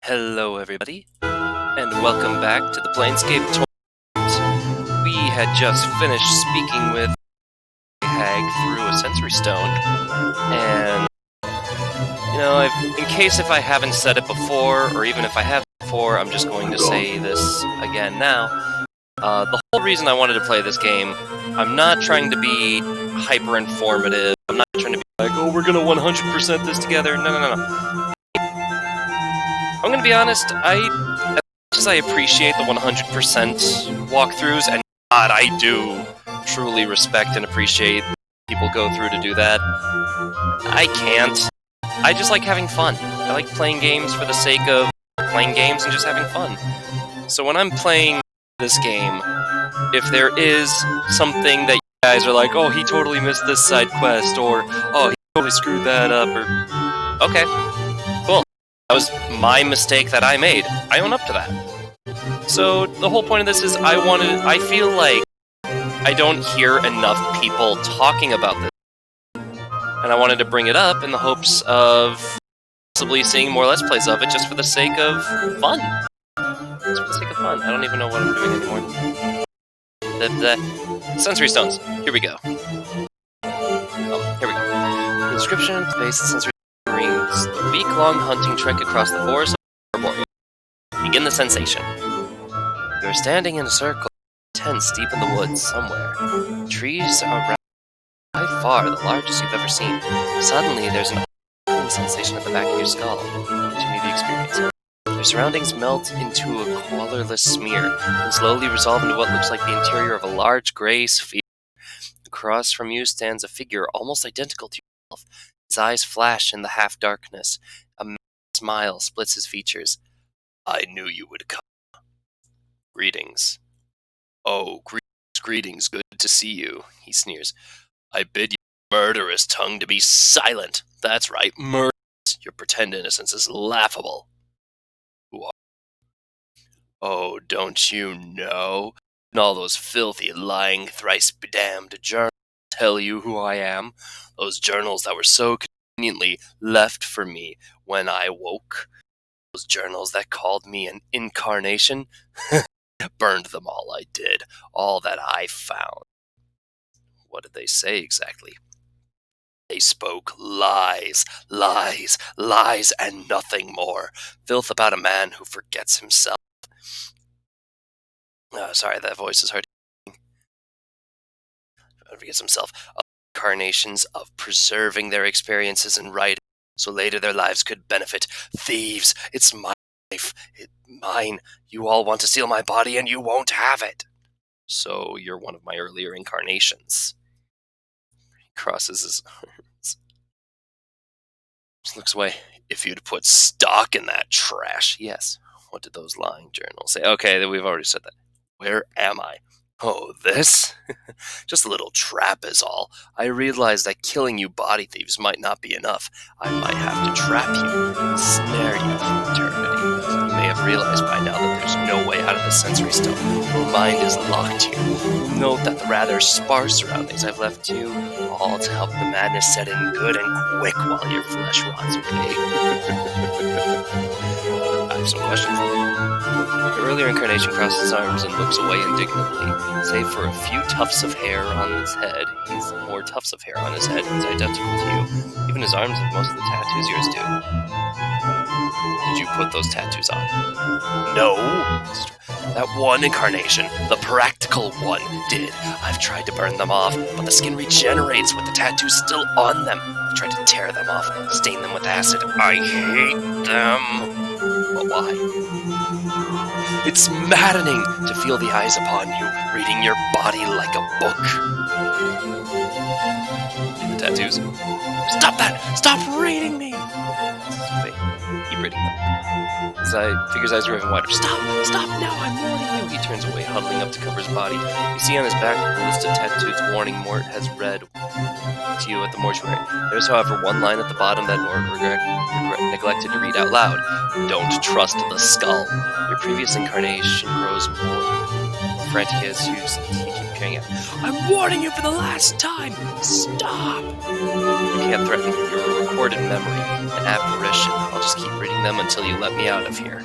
Hello everybody, and welcome back to the Planescape Torment. We had just finished speaking with a hag through a sensory stone, and, in case if I haven't said it before, or even if I have before, I'm just going to say this again now. The whole reason I wanted to play this game, I'm not trying to be hyper-informative, I'm not trying to be like, oh, we're gonna 100% this together, no. I'm gonna be honest, as much as I appreciate the 100% walkthroughs, and God, I do truly respect and appreciate people go through to do that, I can't. I just like having fun. I like playing games for the sake of playing games and just having fun. So when I'm playing this game, if there is something that you guys are like, oh, he totally missed this side quest, or, oh, he totally screwed that up, or, okay, cool. That was my mistake that I made. I own up to that. So the whole point of this is I feel like I don't hear enough people talking about this. And I wanted to bring it up in the hopes of possibly seeing more Let's Plays of it just for the sake of fun. Just for the sake of fun. I don't even know what I'm doing anymore. The sensory stones. Here we go. Oh, here we go. The inscription at the base of the sensory brings the week-long hunting trek across the forest of Arboreal. Begin the sensation. You are standing in a circle, tents deep in the woods somewhere. Trees are around by far the largest you've ever seen. Suddenly, there's an tingling sensation at the back of your skull. Continue the experience. Your surroundings melt into a colorless smear and slowly resolve into what looks like the interior of a large gray sphere. Across from you stands a figure almost identical to yourself. His eyes flash in the half-darkness. A smile splits his features. I knew you would come. Greetings. Oh, greetings, good to see you, he sneers. I bid your murderous tongue to be silent. That's right, murderous. Your pretend innocence is laughable. Who are you? Oh, don't you know? And all those filthy, lying, thrice-bedamned journals tell you who I am. Those journals that were so conveniently left for me when I woke. Those journals that called me an incarnation. Burned them all, I did. All that I found. What did they say exactly? They spoke lies, lies, lies, and nothing more. Filth about a man who forgets himself. Sorry, that voice is hard to hear. Forgets himself. Incarnations of preserving their experiences in writing, so later their lives could benefit. Thieves! It's my life. Mine. You all want to steal my body, and you won't have it. So you're one of my earlier incarnations. He crosses his arms. Just looks away. If you'd put stock in that trash. Yes. What did those lying journals say? Okay, we've already said that. Where am I? Oh, this? Just a little trap is all. I realized that killing you body thieves might not be enough. I might have to trap you and snare you for eternity. You may have realized by now that there's no way out of the sensory stone. Your mind is locked here. Note that the rather sparse surroundings I've left you, all to help the madness set in good and quick while your flesh rots, okay? I have some questions. The earlier incarnation crosses his arms and looks away indignantly. Save for a few tufts of hair on his head, he's identical to you. Even his arms have most of the tattoos yours do. Did you put those tattoos on? No. That one incarnation, the practical one, did. I've tried to burn them off, but the skin regenerates with the tattoos still on them. I've tried to tear them off, stain them with acid. I hate them. But why? It's maddening to feel the eyes upon you, reading your body like a book. The tattoos. Stop that! Stop reading me! Wait, keep reading them. Figure's eyes are even wider. Stop! Stop now! I'm warning you! He turns away, huddling up to cover his body. You see on his back a list of tattoos warning Mort has read to you at the mortuary. There's, however, one line at the bottom that Mort neglected to read out loud. Don't trust the skull. Your previous incarnation grows more frantic as you keep carrying out. I'm warning you for the last time! Stop! You can't threaten. You're a recorded memory, an apparition. I'll just keep reading them until you let me out of here.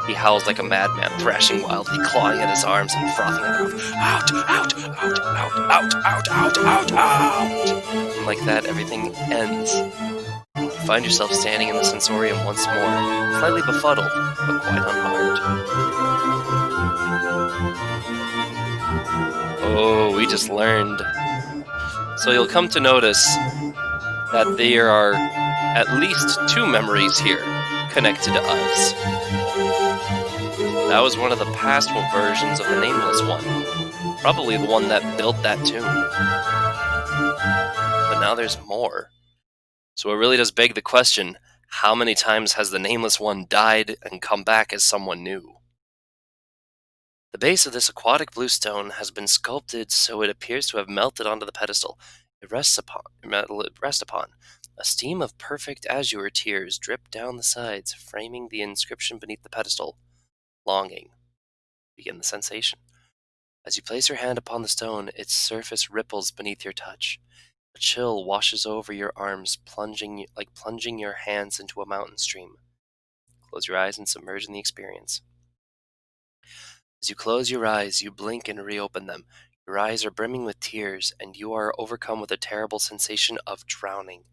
He howls like a madman, thrashing wildly, clawing at his arms and frothing at the mouth. Out! Out! Out! Out! Out! Out! Out! Out! Out! And like that, everything ends. You find yourself standing in the sensorium once more, slightly befuddled, but quite unharmed. Oh, we just learned. So you'll come to notice that there are at least 2 memories here connected to us. That was one of the past versions of the Nameless One. Probably the one that built that tomb. But now there's more. So it really does beg the question, how many times has the Nameless One died and come back as someone new? The base of this aquatic blue stone has been sculpted so it appears to have melted onto the pedestal it rests upon. A stream of perfect azure tears drip down the sides, framing the inscription beneath the pedestal. Longing. Begin the sensation. As you place your hand upon the stone, its surface ripples beneath your touch. A chill washes over your arms, plunging your hands into a mountain stream. Close your eyes and submerge in the experience. As you close your eyes, you blink and reopen them. Your eyes are brimming with tears, and you are overcome with a terrible sensation of drowning.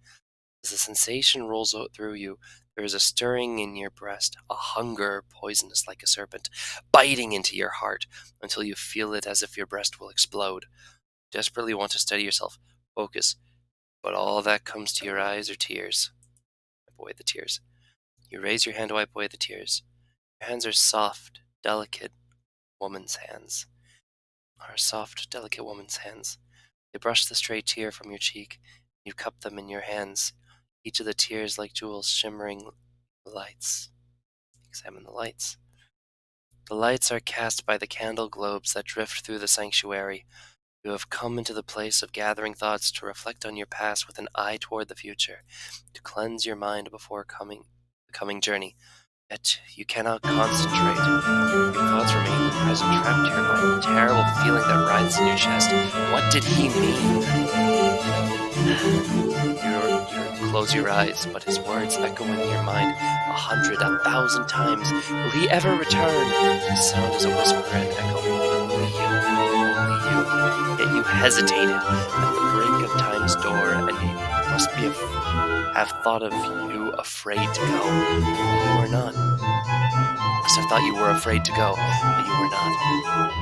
As the sensation rolls through you, there is a stirring in your breast, a hunger poisonous like a serpent, biting into your heart until you feel it as if your breast will explode. You desperately want to steady yourself, focus, but all that comes to your eyes are tears. Wipe away the tears. You raise your hand to wipe away the tears. Your hands are soft, delicate woman's hands. They brush the stray tear from your cheek. You cup them in your hands, each of the tears like jewels shimmering lights. Examine the lights. The lights are cast by the candle globes that drift through the sanctuary. You have come into the place of gathering thoughts to reflect on your past with an eye toward the future, to cleanse your mind before the coming journey. Yet you cannot concentrate. Your thoughts remain in the present, trapped to your mind, a terrible feeling that rides in your chest. What did he mean? You close your eyes, but his words echo in your mind 100, 1,000 times. Will he ever return? The sound is a whisper and echo. Only you. Yet you hesitated at the brink of time's door, and he must have thought of you afraid to go. You were not. Must have thought you were afraid to go, but you were not.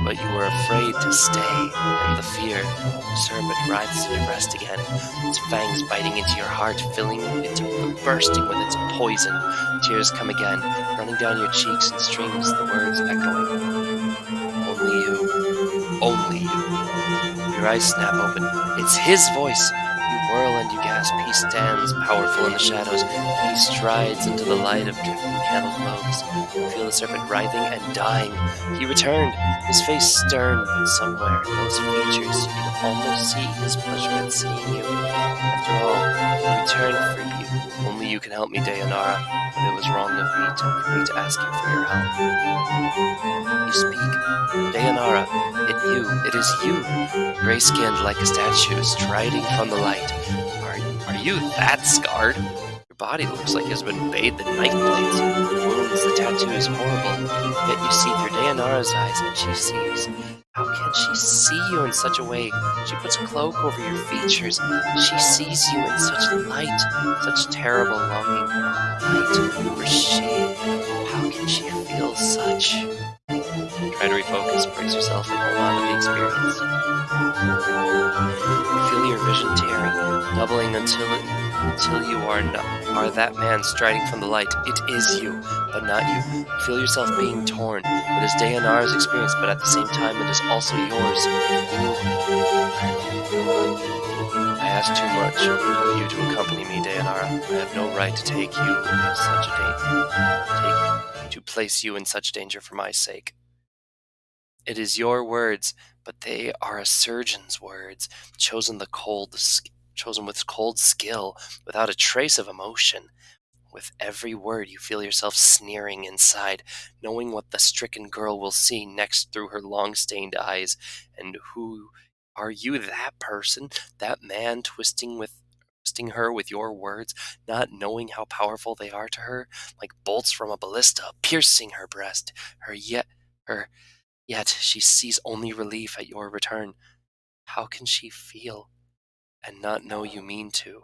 But you were afraid to stay, and the fear, the serpent writhes in your breast again, its fangs biting into your heart, filling it bursting with its poison. Tears come again, running down your cheeks in streams, the words echoing. Only you. Only you. Your eyes snap open. It's his voice. You whirl and you gasp. He stands powerful in the shadows. He strides into the light of drifting candle globes. You feel the serpent writhing and dying. He returned, his face stern, but somewhere in those features you can almost see his pleasure in seeing you. After all, he returned for you. Only you can help me, Dayanara, but it was wrong of me to ask you for your help. You speak. Dayanara, it is you, gray-skinned like a statue, striding from the light. Are you that scarred? Your body looks like it has been bathed in knife blades. Wounds, the tattoo is horrible. Yet you see through Dayanara's eyes, and she sees. How can she see you in such a way? She puts a cloak over your features. She sees you in such light, such terrible longing. Light, or she? How can she feel such? Try to refocus, brace yourself, and hold on to the experience. You feel your vision tearing, doubling until you are that man striding from the light. It is you, but not you. You feel yourself being torn. It is Dayanara's experience, but at the same time, it is also yours. I ask too much of you to accompany me, Dayanara. I have no right to take you in such a to place you in such danger for my sake. It is your words, but they are a surgeon's words, chosen with cold skill, without a trace of emotion. With every word you feel yourself sneering inside, knowing what the stricken girl will see next through her long-stained eyes. And who are you, that person, that man twisting twisting her with your words, not knowing how powerful they are to her, like bolts from a ballista, piercing her breast. Yet she sees only relief at your return. How can she feel and not know you mean to?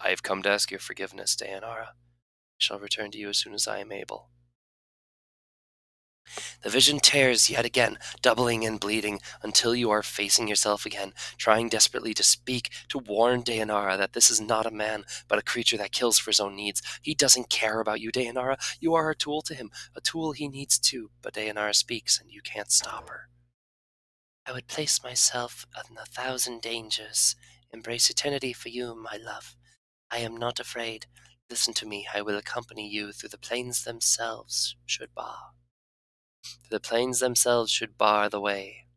I have come to ask your forgiveness, Dayanara. I shall return to you as soon as I am able. The vision tears yet again, doubling and bleeding, until you are facing yourself again, trying desperately to speak, to warn Dayanara that this is not a man, but a creature that kills for his own needs. He doesn't care about you, Dayanara. You are a tool to him, a tool he needs too. But Dayanara speaks, and you can't stop her. I would place myself in 1,000 dangers, embrace eternity for you, my love. I am not afraid. Listen to me, I will accompany you through the plains themselves should bar. The plains themselves should bar the way.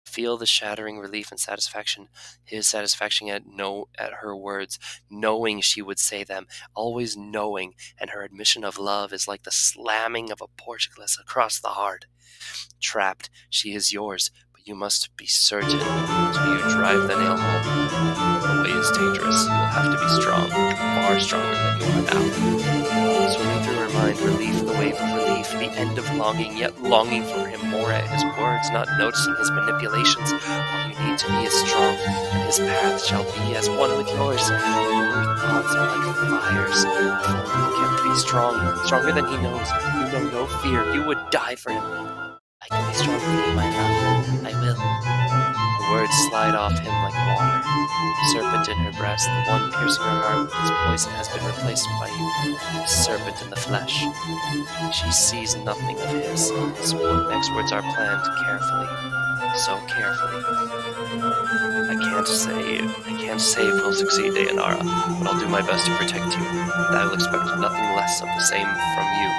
Feel the shattering relief and satisfaction, his satisfaction at her words, knowing she would say them, always knowing, and her admission of love is like the slamming of a portcullis across the heart. Trapped, she is yours, but you must be certain until you drive the nail home. The way is dangerous. You'll have to be strong, far stronger than you are now. Swimming through her mind, relief, the wave of relief, the end of longing, yet longing for him more at his words, not noticing his manipulations. All you need to be is strong, and his path shall be as one with yours. Your thoughts are like fires. If only you can be strong, stronger than he knows. You know no fear. You would die for him. I can be strong for you, my love. I will. The words slide off him like water. The serpent in her breast, the one piercing her heart with its poison, has been replaced by you. The serpent in the flesh. She sees nothing of his. His next words are planned carefully. So carefully. I can't say if we'll succeed, Dayanara, but I'll do my best to protect you, and I will expect nothing less of the same from you.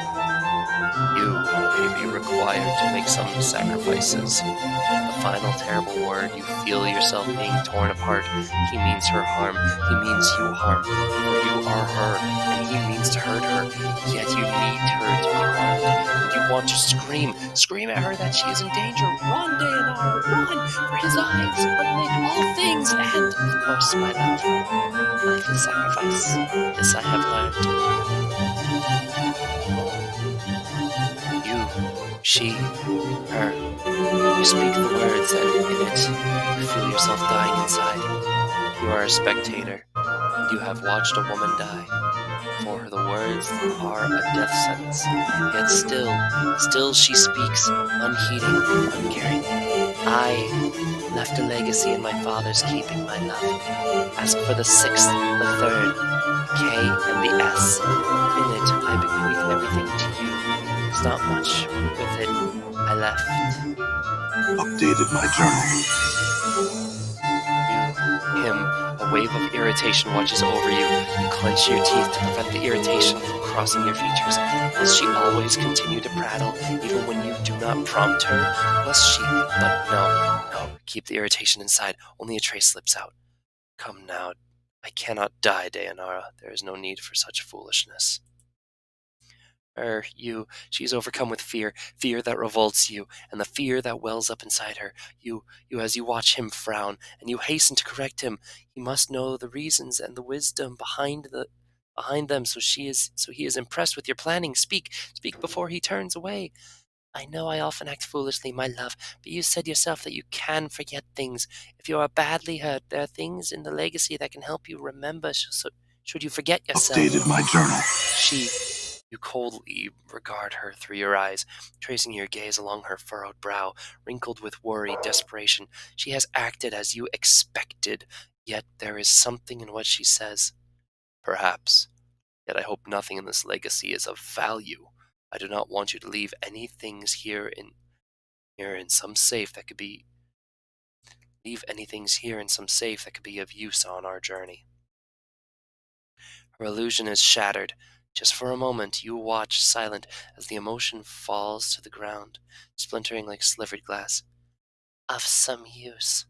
You may be required to make some sacrifices. The final terrible word, you feel yourself being torn apart. He means her harm. He means you harm. For you are her, and he means to hurt her. Yet you need her to be harmed. You want to scream. Scream at her that she is in danger. Run, Dayanara, run! For his eyes unmake all things, and, of course, my love, life is sacrifice. This I have learned. You, she, her. You speak the words, and in it, you feel yourself dying inside. You are a spectator. You have watched a woman die. For the words are a death sentence. Yet still she speaks, unheeding, uncaring. I left a legacy in my father's keeping, my love. Ask for the 6th, the 3rd, K, and the S. In it, I bequeath everything to you. It's not much. With it, I left. Updated my journal. Him, a wave of irritation washes over you. You clench your teeth to prevent the irritation from crossing your features. Must she always continue to prattle, even when you do not prompt her? Must she? But no, keep the irritation inside. Only a trace slips out. Come now. I cannot die, Dayanara. There is no need for such foolishness. She's overcome with fear that revolts you, and the fear that wells up inside her. You as you watch him frown, and you hasten to correct him. He must know the reasons and the wisdom behind them, so he is impressed with your planning. Speak before he turns away. I know I often act foolishly, my love, but you said yourself that you can forget things. If you are badly hurt, there are things in the legacy that can help you remember, so should you forget yourself. Updated my journal. You coldly regard her through your eyes, tracing your gaze along her furrowed brow, wrinkled with worry, desperation. She has acted as you expected, yet there is something in what she says. Perhaps. Yet I hope nothing in this legacy is of value. I do not want you to leave any things here in some safe that could be of use on our journey. Her illusion is shattered. Just for a moment, you watch, silent, as the emotion falls to the ground, splintering like slivered glass. Of some use.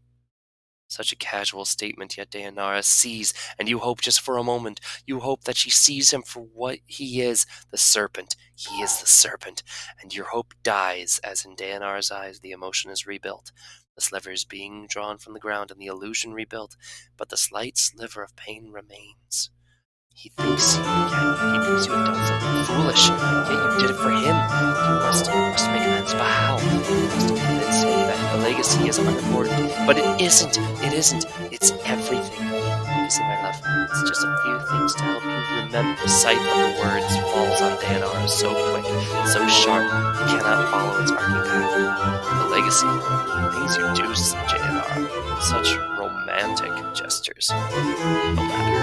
Such a casual statement, yet Dayanara sees, and you hope just for a moment. You hope that she sees him for what he is, the serpent. He is the serpent, and your hope dies as in Dayanara's eyes the emotion is rebuilt. The sliver is being drawn from the ground and the illusion rebuilt, but the slight sliver of pain remains. He thinks you have done something foolish, yet you did it for him. You must make amends, but how? You must convince him that the legacy is unimportant. But it isn't. It's everything. Legacy, my love, it's just a few things to help you remember. The sight of the words falls on Dayanara so quick, so sharp, you cannot follow its arcing path. The legacy, things you do, Dayanara, such romantic gestures. No matter.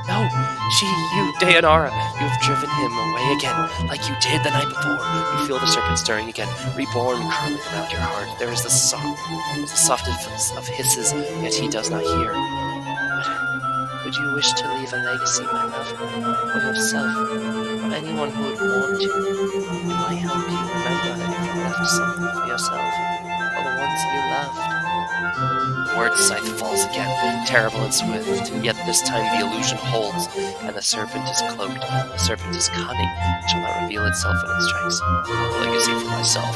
No, you, Dayanara, you have driven him away again, like you did the night before. You feel the serpent stirring again, reborn, curling around your heart. There is the softest of hisses, yet he does not hear. But would you wish to leave a legacy, my love, for yourself, or anyone who would want to? It might help you remember that if you left something for yourself, for the ones you loved. The word scythe falls again, terrible and swift, yet this time the illusion holds, and the serpent is cloaked. The serpent is cunning, and shall not reveal itself when it strikes. A legacy for myself,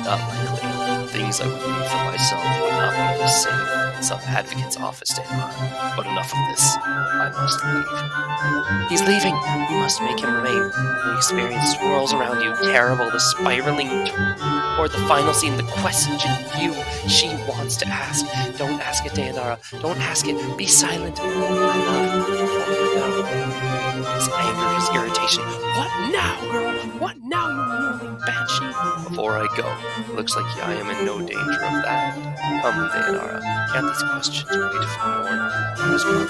not likely. Things I would leave for myself would not be the same in some advocate's office, Dayanara. But enough of this. I must leave. He's leaving! You must make him remain. The experience swirls around you, terrible, the spiraling toward the final scene, the question she wants to ask. Don't ask it, Dayanara. Don't ask it. Be silent. My love, before you go. His anger, his irritation. What now, girl? What now, you moving banshee? Before I go, it looks like I am in no danger of that. Come, Dayanara. Can't these questions wait for morning? There's one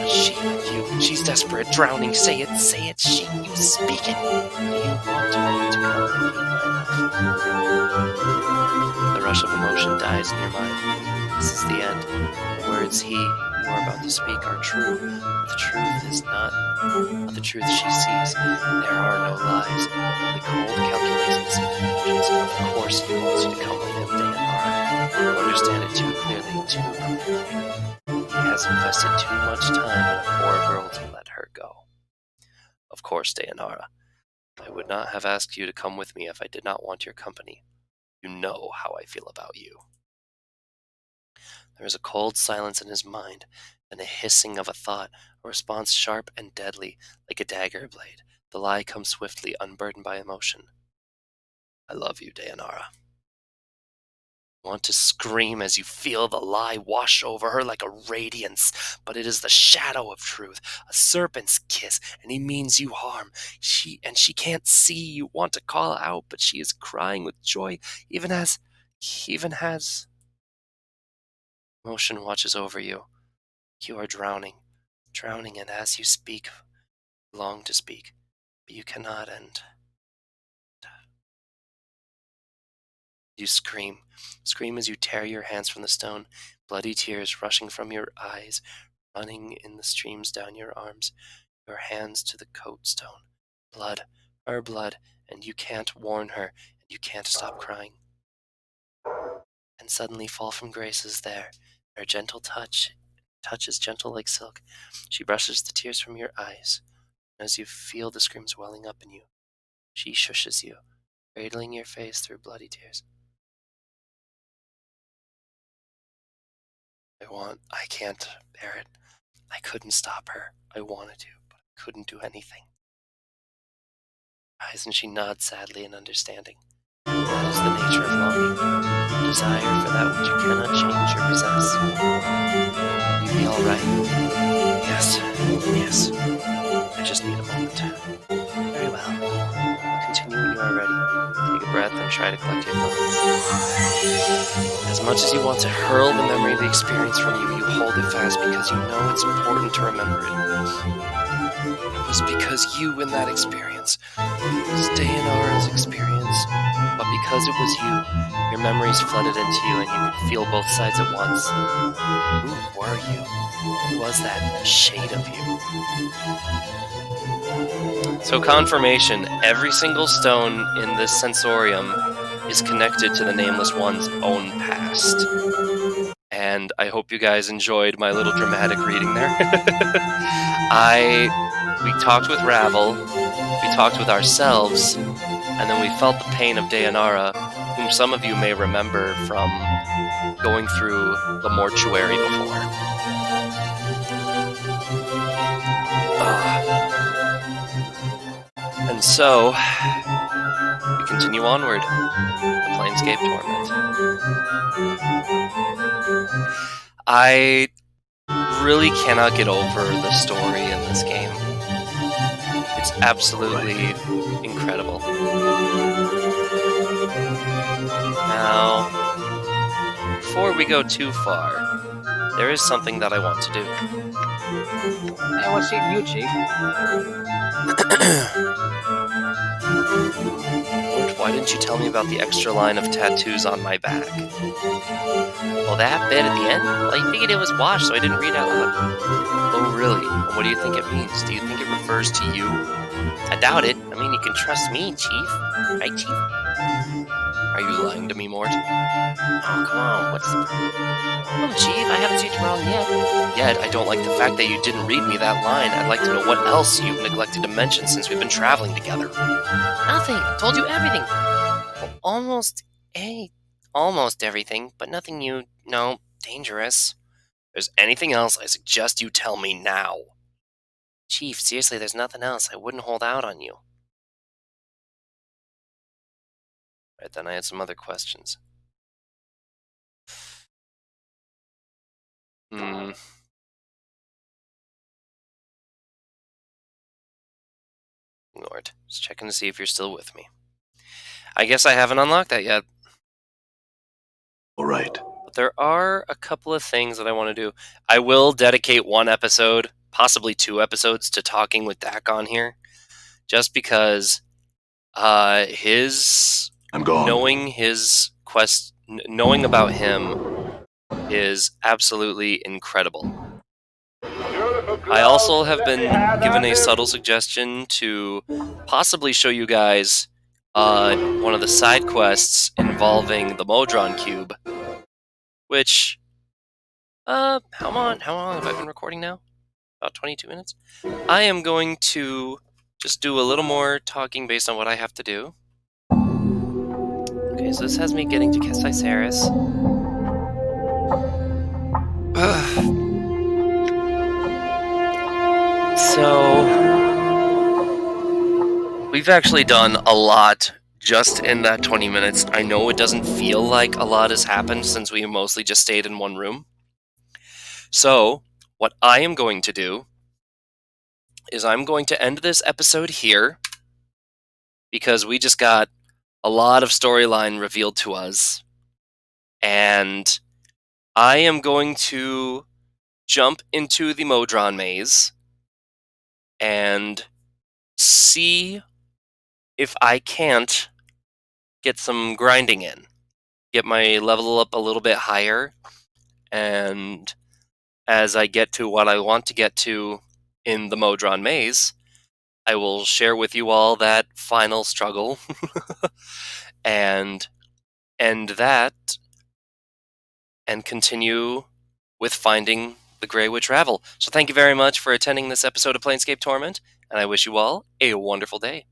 she with you. She's desperate, drowning. Say it. She, you speak it. Do you want me to come with you, my love? The rush of emotion dies in your mind. This is the end. The words you are about to speak are true. The truth is not the truth she sees. There are no lies, only cold calculations. Of course he wants you to come with him, Dayanara. You understand it too clearly, too clearly. He has invested too much time in a poor girl to let her go. Of course, Dayanara. I would not have asked you to come with me if I did not want your company. You know how I feel about you. There is a cold silence in his mind, then a hissing of a thought, a response sharp and deadly, like a dagger blade. The lie comes swiftly, unburdened by emotion. I love you, Dayanara. You want to scream as you feel the lie wash over her like a radiance, but it is the shadow of truth, a serpent's kiss, and he means you harm. She can't see. You want to call out, but she is crying with joy, even as emotion watches over you. You are drowning, and as you speak, you long to speak, but you cannot, and you scream as you tear your hands from the stone, bloody tears rushing from your eyes, running in the streams down your arms, your hands to the coat stone. Blood, her blood, and you can't warn her, and you can't stop crying. And suddenly fall from grace is there. Her gentle touch is gentle like silk. She brushes the tears from your eyes. As you feel the screams welling up in you, she shushes you, cradling your face through bloody tears. I can't bear it. I couldn't stop her. I wanted to, but I couldn't do anything. Eyes, and she nods sadly in understanding. That is the nature of longing, a desire for that which you cannot change or possess. You'll be all right. Yes. I just need a moment. Very well. I'll continue when you are ready. Take a breath and try to collect your thoughts. As much as you want to hurl the memory of the experience from you, you hold it fast because you know it's important to remember it. It was because you in that experience. It was Dayanara's experience. But because it was you, your memories flooded into you and you could feel both sides at once. Who were you? Who was that shade of you? So confirmation, every single stone in this sensorium is connected to the Nameless One's own past. And I hope you guys enjoyed my little dramatic reading there. We talked with Ravel, we talked with ourselves, and then we felt the pain of Dayanara, whom some of you may remember from going through the mortuary before. And so, we continue onward. The Planescape Torment. I really cannot get over the story in this game. It's absolutely incredible. Now, before we go too far, there is something that I want to do. Hey, what's eating you, Chief? Lord, why didn't you tell me about the extra line of tattoos on my back? Well, that bit at the end? Well, I figured it was washed, so I didn't read out loud. Oh, really? Well, what do you think it means? Do you think it refers to you? I doubt it. I mean, you can trust me, Chief. Right, Chief? Are you lying to me, Mort? Oh, come on. What's the problem? Oh, Chief, I haven't seen you wrong yet. Yet, I don't like the fact that you didn't read me that line. I'd like to know what else you've neglected to mention since we've been traveling together. Nothing. I told you everything. Well, almost everything, but nothing dangerous. If there's anything else, I suggest you tell me now. Chief, seriously, there's nothing else. I wouldn't hold out on you. Right, then I had some other questions. Lord, just checking to see if you're still with me. I guess I haven't unlocked that yet. All right. But there are a couple of things that I want to do. I will dedicate one episode, possibly 2 episodes, to talking with Dakon here. Just because I'm gone. knowing his quest, knowing about him is absolutely incredible. I also have been given a subtle suggestion to possibly show you guys one of the side quests involving the Modron Cube, which, how long have I been recording now? About 22 minutes? I am going to just do a little more talking based on what I have to do. Okay, so this has me getting to Xeshire. So, we've actually done a lot just in that 20 minutes. I know it doesn't feel like a lot has happened since we mostly just stayed in one room. So, what I am going to do is I'm going to end this episode here because we just got a lot of storyline revealed to us. And I am going to jump into the Modron maze and see if I can't get some grinding in. Get my level up a little bit higher, and as I get to what I want to get to in the Modron maze, I will share with you all that final struggle and end that and continue with finding the Grey Witch Ravel. So thank you very much for attending this episode of Planescape Torment, and I wish you all a wonderful day.